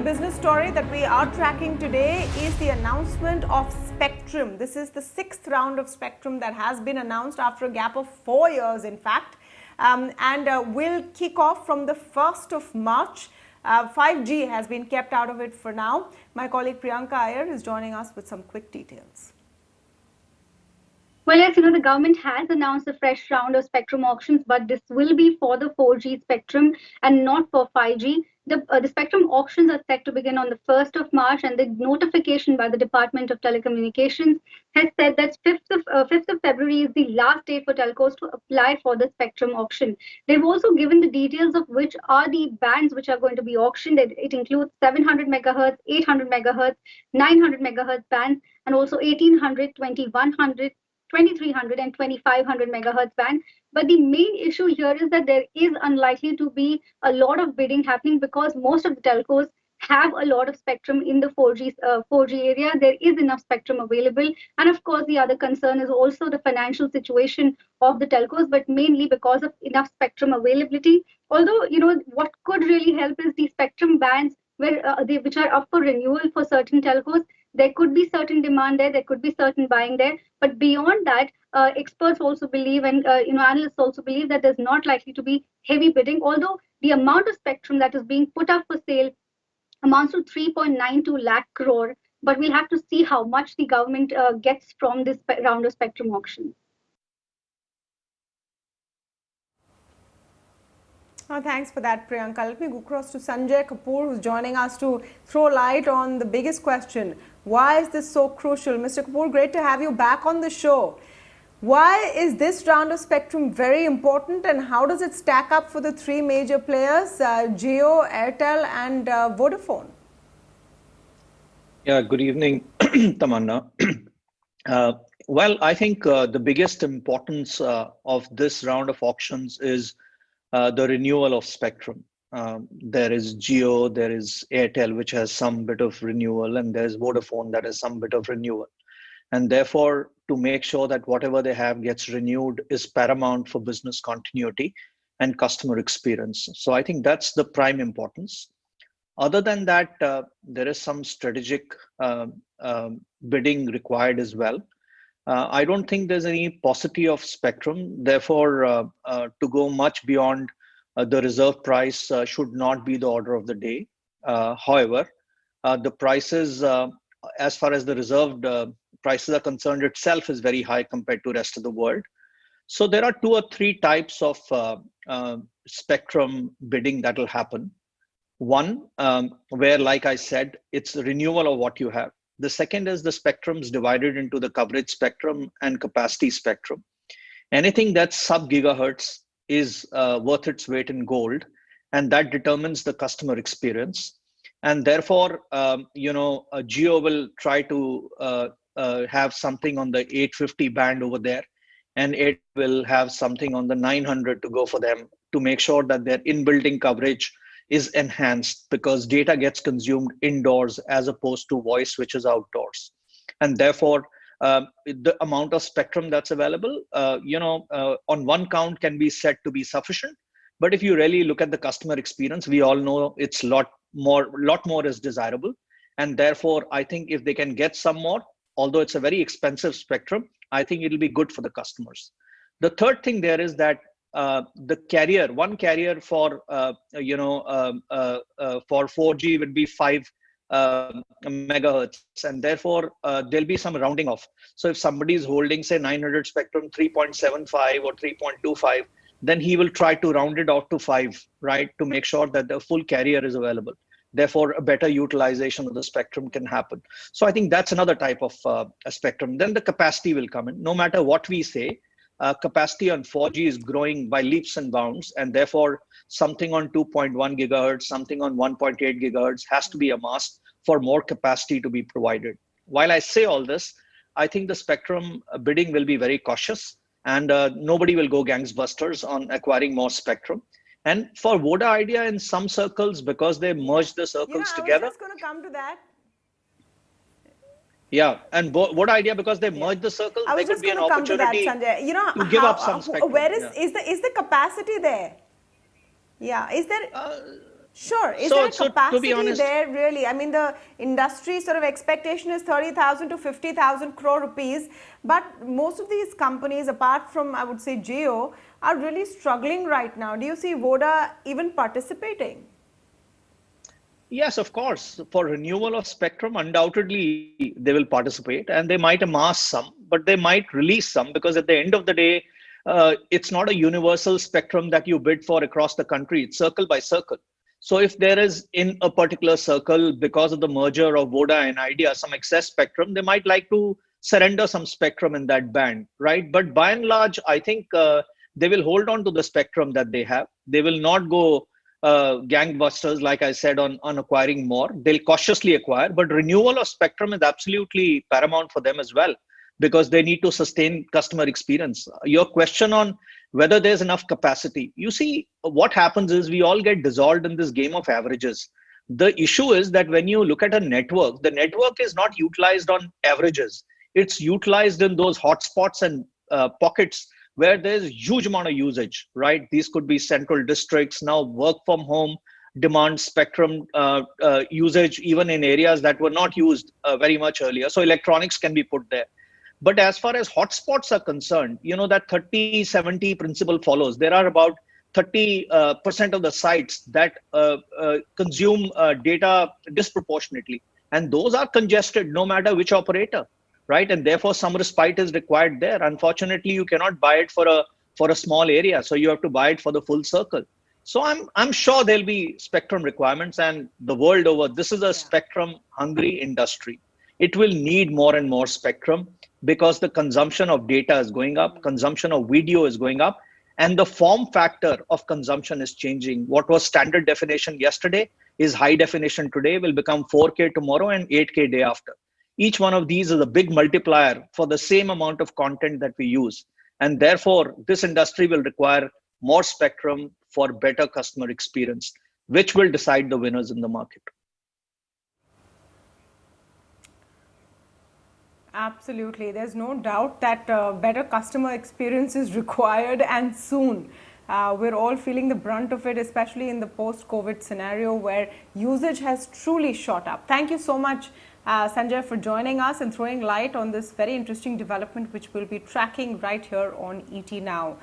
business story that we are tracking today is the announcement of spectrum. This is the 6th round of spectrum that has been announced after a gap of 4 years, in fact, and will kick off from the 1st of March. 5G has been kept out of it for now. My colleague Priyanka Iyer is joining us with some quick details. Well, yes, the government has announced a fresh round of spectrum auctions, but this will be for the 4G spectrum and not for 5G. The spectrum auctions are set to begin on the 1st of March, and the notification by the Department of Telecommunications has said that 5th of February is the last date for telcos to apply for the spectrum auction. They've also given the details of which are the bands which are going to be auctioned. It includes 700 megahertz, 800 megahertz, 900 megahertz bands, and also 1800, 2100, 2300 and 2500 megahertz band. But the main issue here is that there is unlikely to be a lot of bidding happening because most of the telcos have a lot of spectrum in the 4G area. There is enough spectrum available. And of course, the other concern is also the financial situation of the telcos, but mainly because of enough spectrum availability. Although, what could really help is the spectrum bands which are up for renewal for certain telcos. There could be certain demand there could be certain buying there. But beyond that, experts also believe and analysts also believe that there's not likely to be heavy bidding, although the amount of spectrum that is being put up for sale amounts to 3.92 lakh crore. But we'll have to see how much the government gets from this round of spectrum auction. Oh, thanks for that, Priyanka. Let me go across to Sanjay Kapoor, who's joining us to throw light on the biggest question. Why is this so crucial? Mr. Kapoor, great to have you back on the show. Why is this round of spectrum very important, and how does it stack up for the three major players, Jio, Airtel and Vodafone? Yeah, good evening, Tamanna. Well, I think the biggest importance of this round of auctions is the renewal of spectrum. There is Jio, there is Airtel, which has some bit of renewal, and there's Vodafone that has some bit of renewal. And therefore, to make sure that whatever they have gets renewed is paramount for business continuity and customer experience. So I think that's the prime importance. Other than that, there is some strategic bidding required as well. I don't think there's any paucity of spectrum. Therefore, to go much beyond the reserve price should not be the order of the day. However, the prices, as far as the reserved prices are concerned, itself is very high compared to the rest of the world. So there are 2 or 3 types of spectrum bidding that will happen. One, where, like I said, it's renewal of what you have. The second is the spectrums divided into the coverage spectrum and capacity spectrum. Anything that's sub gigahertz is worth its weight in gold, and that determines the customer experience. And therefore, Jio will try to have something on the 850 band over there, and it will have something on the 900 to go for them to make sure that their in-building coverage is enhanced, because data gets consumed indoors as opposed to voice, which is outdoors. And therefore, the amount of spectrum that's available, on one count can be said to be sufficient. But if you really look at the customer experience, we all know it's lot more is desirable. And therefore, I think if they can get some more, although it's a very expensive spectrum, I think it'll be good for the customers. The third thing there is that one carrier for 4G would be 5 megahertz, and therefore there'll be some rounding off. So if somebody is holding, say, 900 spectrum 3.75 or 3.25, then he will try to round it out to 5, right, to make sure that the full carrier is available. Therefore, a better utilization of the spectrum can happen. So I think that's another type of a spectrum. Then the capacity will come in. No matter what we say, capacity on 4G is growing by leaps and bounds, and therefore something on 2.1 gigahertz, something on 1.8 gigahertz has to be amassed for more capacity to be provided. While I say all this, I think the spectrum bidding will be very cautious, and nobody will go gangbusters on acquiring more spectrum. And for Voda Idea, in some circles, because they merged the circles together. I was just going to come to that. Yeah, and Voda Idea, because they merged the circles, there could be an opportunity to give up some spectrum. Where is the capacity there? Yeah, is there? Sure. Is So, there a so to be capacity honest, there really? I mean, the industry sort of expectation is 30,000 to 50,000 crore rupees. But most of these companies, apart from, I would say, Jio, are really struggling right now. Do you see Voda even participating? yes, of course, for renewal of spectrum, undoubtedly they will participate and they might amass some, but they might release some because at the end of the day, it's not a universal spectrum that you bid for across the country. It's circle by circle. So if there is in a particular circle, because of the merger of Voda and Idea, some excess spectrum, they might like to surrender some spectrum in that band, right? But by and large, I think they will hold on to the spectrum that they have. They will not go gangbusters, like I said, on acquiring more. They'll cautiously acquire, but renewal of spectrum is absolutely paramount for them as well because they need to sustain customer experience. Your question on whether there's enough capacity, you see, what happens is we all get dissolved in this game of averages. The issue is that when you look at a network, the network is not utilized on averages. It's utilized in those hotspots and pockets where there's huge amount of usage, right? These could be central districts. Now work from home demand spectrum usage even in areas that were not used very much earlier. So electronics can be put there. But as far as hotspots are concerned, you know that 30-70 principle follows. There are about 30% of the sites that consume data disproportionately. And those are congested no matter which operator, right? And therefore some respite is required there. Unfortunately, you cannot buy it for a small area. So you have to buy it for the full circle. So I'm sure there'll be spectrum requirements, and the world over, this is a spectrum hungry industry. It will need more and more spectrum because the consumption of data is going up, consumption of video is going up, and the form factor of consumption is changing. What was standard definition yesterday is high definition today, will become 4K tomorrow and 8K day after. Each one of these is a big multiplier for the same amount of content that we use. And therefore, this industry will require more spectrum for better customer experience, which will decide the winners in the market. Absolutely. There's no doubt that better customer experience is required, and soon. We're all feeling the brunt of it, especially in the post-COVID scenario where usage has truly shot up. Thank you so much, Sanjay, for joining us and throwing light on this very interesting development, which we'll be tracking right here on ET Now.